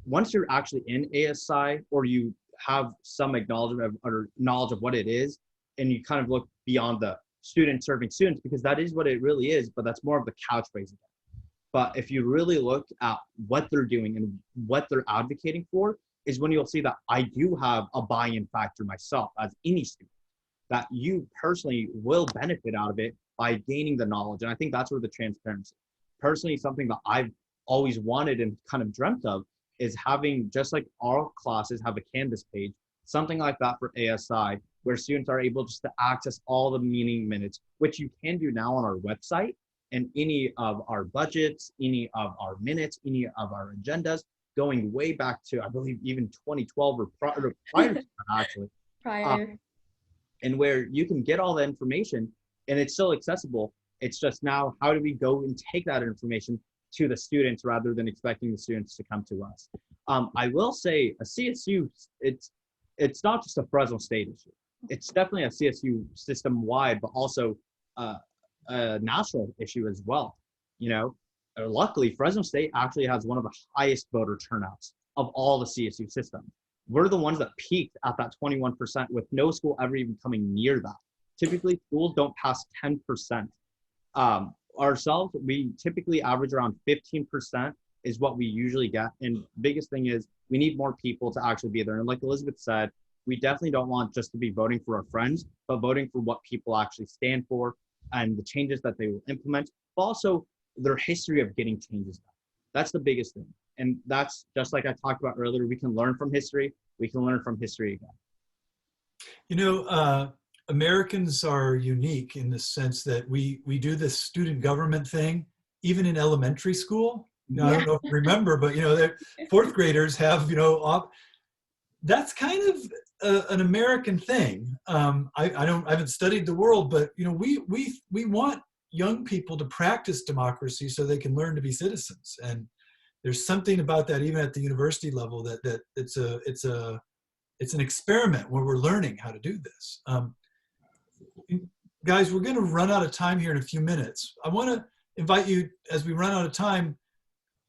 Speaker 3: Once you're actually in ASI or you have some acknowledgement or knowledge of what it is, and you kind of look beyond the student serving students, because that is what it really is, but that's more of the couch phrase again. But if you really look at what they're doing and what they're advocating for, is when you'll see that I do have a buy-in factor myself as any student, that you personally will benefit out of it by gaining the knowledge. And I think that's where the transparency, personally, something that I've always wanted and kind of dreamt of, is having, just like our classes have a Canvas page, something like that for ASI, where students are able just to access all the meeting minutes, which you can do now on our website, and any of our budgets, any of our minutes, any of our agendas, going way back to, I believe, even 2012 or prior to that, actually.
Speaker 2: Prior.
Speaker 3: And where you can get all the information and it's still accessible. It's just now, how do we go and take that information to the students rather than expecting the students to come to us? I will say a CSU, it's not just a Fresno State issue. It's definitely a CSU system wide, but also a national issue as well. You know, luckily Fresno State actually has one of the highest voter turnouts of all the CSU systems. We're the ones that peaked at that 21% with no school ever even coming near that. Typically, schools don't pass 10%. Ourselves, we typically average around 15% is what we usually get. And biggest thing is we need more people to actually be there. And like Elizabeth said, we definitely don't want just to be voting for our friends, but voting for what people actually stand for and the changes that they will implement, but also their history of getting changes done. That's the biggest thing. And that's just like I talked about earlier, we can learn from history. We can learn from history again.
Speaker 1: You know, Americans are unique in the sense that we do this student government thing, even in elementary school. You know, I don't know if you remember, but you know, fourth graders have, you know, that's kind of an American thing. I haven't studied the world, but you know, we want young people to practice democracy so they can learn to be citizens. And there's something about that, even at the university level, that it's an experiment where we're learning how to do this. Guys, we're going to run out of time here in a few minutes. I want to invite you, as we run out of time,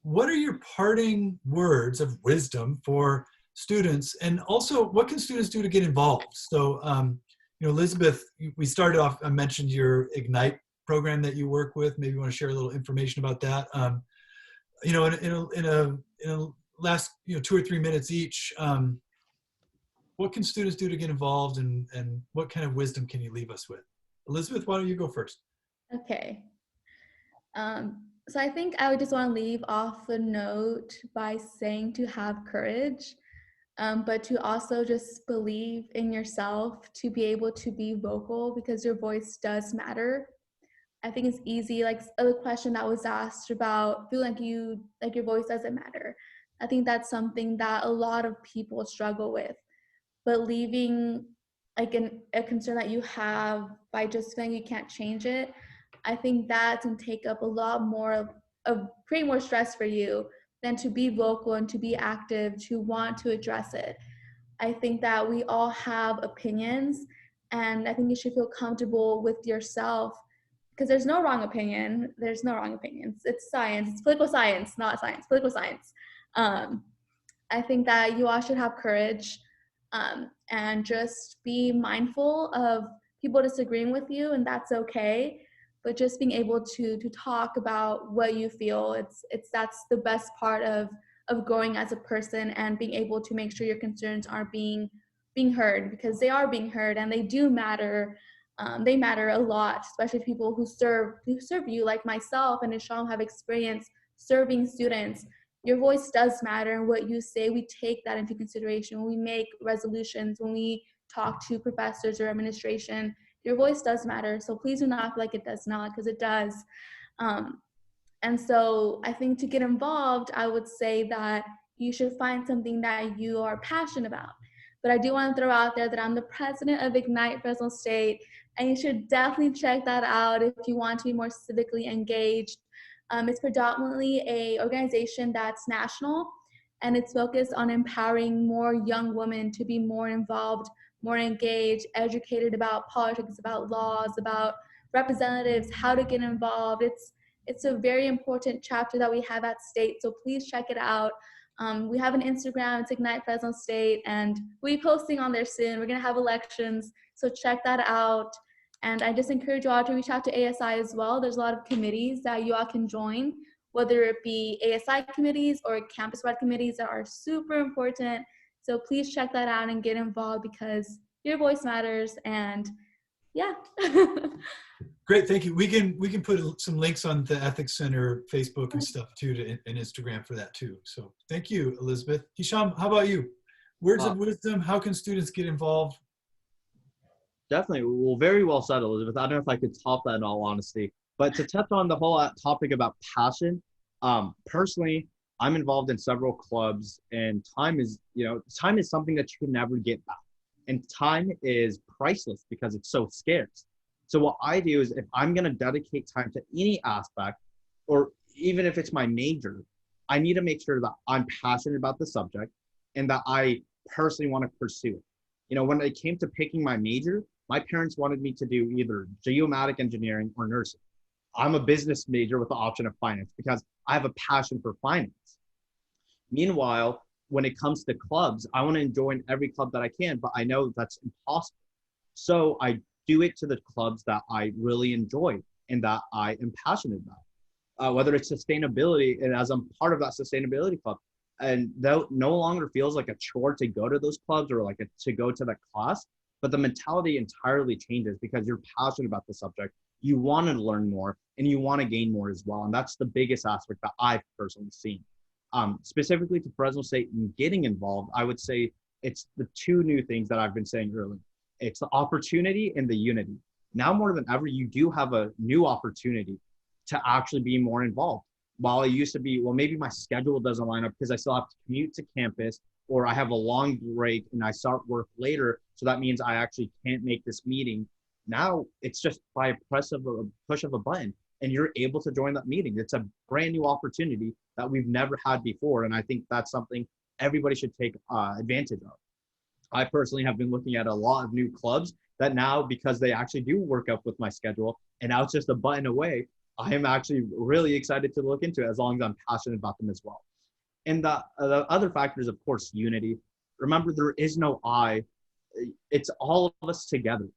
Speaker 1: what are your parting words of wisdom for students? And also, what can students do to get involved? So, you know, Elizabeth, we started off, I mentioned your Ignite program that you work with. Maybe you want to share a little information about that. You know, in a last, you know, 2 or 3 minutes each, what can students do to get involved, and what kind of wisdom can you leave us with? Elizabeth, why don't you go first?
Speaker 2: Okay. So I think I would just want to leave off a note by saying to have courage, but to also just believe in yourself, to be able to be vocal, because your voice does matter. I think it's easy, like the question that was asked about feel like your voice doesn't matter. I think that's something that a lot of people struggle with. But leaving like a concern that you have by just feeling you can't change it, I think that can take up a lot more of create more stress for you than to be vocal and to be active, to want to address it. I think that we all have opinions, and I think you should feel comfortable with yourself, because there's no wrong opinion. There's no wrong opinions. It's science. It's political science, not science. Political science. I think that you all should have courage, and just be mindful of people disagreeing with you, and that's okay. But just being able to talk about what you feel, that's the best part of growing as a person, and being able to make sure your concerns are being heard, because they are being heard and they do matter. They matter a lot, especially people who serve you, like myself and Isham have experience serving students. Your voice does matter, and what you say, we take that into consideration when we make resolutions, when we talk to professors or administration. Your voice does matter, so please do not feel like it does not, because it does. And so I think to get involved, I would say that you should find something that you are passionate about. But I do want to throw out there that I'm the president of Ignite Fresno State, and you should definitely check that out if you want to be more civically engaged. It's predominantly an organization that's national, and it's focused on empowering more young women to be more involved, more engaged, educated about politics, about laws, about representatives, how to get involved. It's a very important chapter that we have at State, so please check it out. We have an Instagram, it's Ignite Fresno State, and we'll be posting on there soon. We're gonna have elections, so check that out. And I just encourage you all to reach out to ASI as well. There's a lot of committees that you all can join, whether it be ASI committees or campus-wide committees that are super important. So please check that out and get involved, because your voice matters. And yeah.
Speaker 1: Great, thank you. We can put some links on the Ethics Center Facebook and stuff too, and Instagram for that too. So thank you, Elizabeth. Hisham, how about you? Words of wisdom, how can students get involved?
Speaker 3: Definitely. Well, very well said, Elizabeth. I don't know if I could top that in all honesty. But to touch on the whole topic about passion, personally, I'm involved in several clubs, and time is something that you can never get back. And time is priceless because it's so scarce. So what I do is, if I'm going to dedicate time to any aspect, or even if it's my major, I need to make sure that I'm passionate about the subject and that I personally want to pursue it. You know, when it came to picking my major, my parents wanted me to do either geomatic engineering or nursing. I'm a business major with the option of finance because I have a passion for finance. Meanwhile, when it comes to clubs, I want to join every club that I can, but I know that's impossible. So I do it to the clubs that I really enjoy and that I am passionate about. Whether it's sustainability, and as I'm part of that sustainability club, and that no longer feels like a chore to go to those clubs or like to go to that class, but the mentality entirely changes because you're passionate about the subject. You want to learn more and you want to gain more as well. And that's the biggest aspect that I've personally seen. Specifically to Fresno State and getting involved, I would say it's the two new things that I've been saying earlier. It's the opportunity and the unity. Now more than ever, you do have a new opportunity to actually be more involved. While it used to be, well, maybe my schedule doesn't line up because I still have to commute to campus, or I have a long break and I start work later. So that means I actually can't make this meeting. Now it's just by a push of a button and you're able to join that meeting. It's a brand new opportunity that we've never had before. And I think that's something everybody should take advantage of. I personally have been looking at a lot of new clubs that now, because they actually do work up with my schedule and now it's just a button away, I am actually really excited to look into it as long as I'm passionate about them as well. And the other factor is, of course, unity. Remember, there is no I. It's all of us together.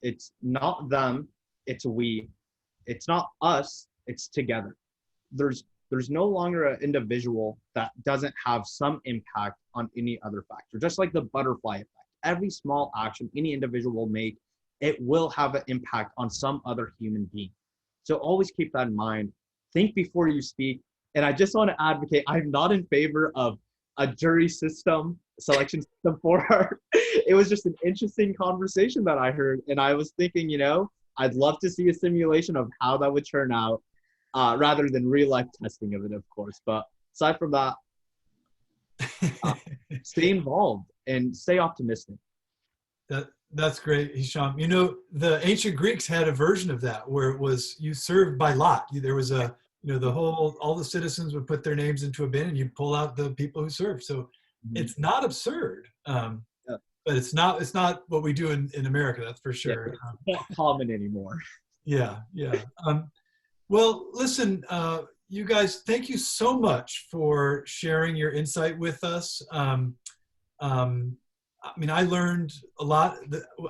Speaker 3: It's not them, it's we. It's not us, it's together. There's no longer an individual that doesn't have some impact on any other factor. Just like the butterfly effect. Every small action any individual will make, it will have an impact on some other human being. So always keep that in mind. Think before you speak. And I just want to advocate, I'm not in favor of a jury system, selection system for her. It was just an interesting conversation that I heard. And I was thinking, you know, I'd love to see a simulation of how that would turn out rather than real life testing of it, of course. But aside from that, stay involved and stay optimistic.
Speaker 1: That's great, Hisham. You know, the ancient Greeks had a version of that where it was you served by lot. There was a, you know, all the citizens would put their names into a bin and you'd pull out the people who served. So it's not absurd, but it's not what we do in America, that's for sure.
Speaker 3: Yeah, it's not common anymore.
Speaker 1: Yeah. Well, listen, you guys, thank you so much for sharing your insight with us. I mean, I learned a lot.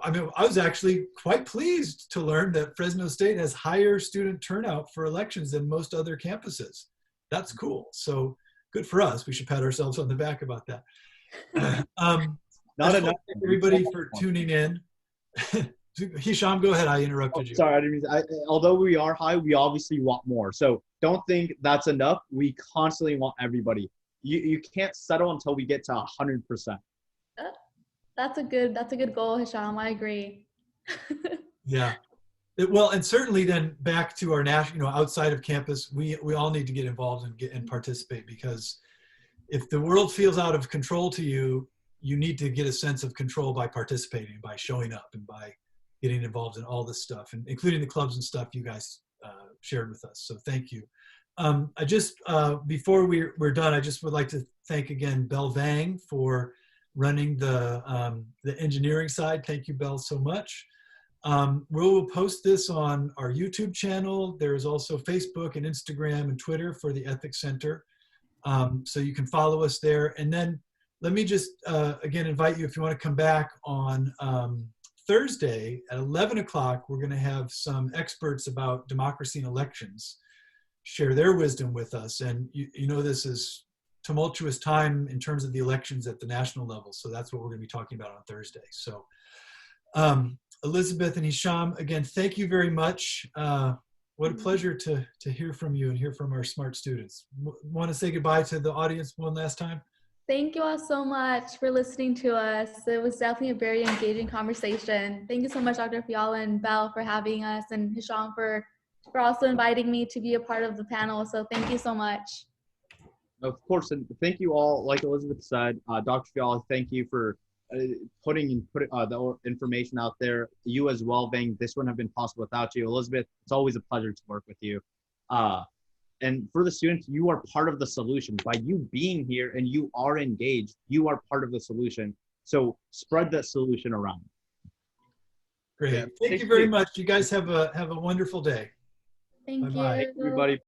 Speaker 1: I was actually quite pleased to learn that Fresno State has higher student turnout for elections than most other campuses. That's cool. So good for us. We should pat ourselves on the back about that.
Speaker 3: Not enough.
Speaker 1: Everybody for tuning in. Hisham, go ahead. I interrupted you.
Speaker 3: Sorry, I didn't mean although we are high, we obviously want more. So don't think that's enough. We constantly want everybody. You can't settle until we get to 100%.
Speaker 2: That's a good goal, Hisham. I agree.
Speaker 1: Yeah. Well, and certainly then back to our national, you know, outside of campus, we all need to get involved and participate, because if the world feels out of control to you, you need to get a sense of control by participating, by showing up, and by getting involved in all this stuff, and including the clubs and stuff you guys shared with us. So thank you. I just, before we're done, I just would like to thank again Belle Vang for running the engineering side. Thank you, Belle, so much. We'll post this on our YouTube channel. There's also Facebook and Instagram and Twitter for the Ethics Center. So you can follow us there. And then let me just, again, invite you, if you want to come back on Thursday at 11 o'clock, we're going to have some experts about democracy and elections share their wisdom with us. And you know, this is tumultuous time in terms of the elections at the national level. So that's what we're going to be talking about on Thursday. So Elizabeth and Hisham, again, thank you very much. What a pleasure to hear from you and hear from our smart students. Want to say goodbye to the audience one last time?
Speaker 2: Thank you all so much for listening to us. It was definitely a very engaging conversation. Thank you so much, Dr. Fiala and Belle, for having us, and Hisham for also inviting me to be a part of the panel. So thank you so much.
Speaker 3: Of course, and thank you all. Like Elizabeth said, Dr. Fiala, thank you for putting the information out there. You as well, Vang. This wouldn't have been possible without you. Elizabeth, it's always a pleasure to work with you. And for the students, you are part of the solution. By you being here and you are engaged, you are part of the solution. So spread that solution around.
Speaker 1: Great.
Speaker 3: Yeah.
Speaker 1: Thank you very much. You guys have a wonderful day.
Speaker 2: Thank
Speaker 1: Bye-bye.
Speaker 2: you.
Speaker 3: Everybody.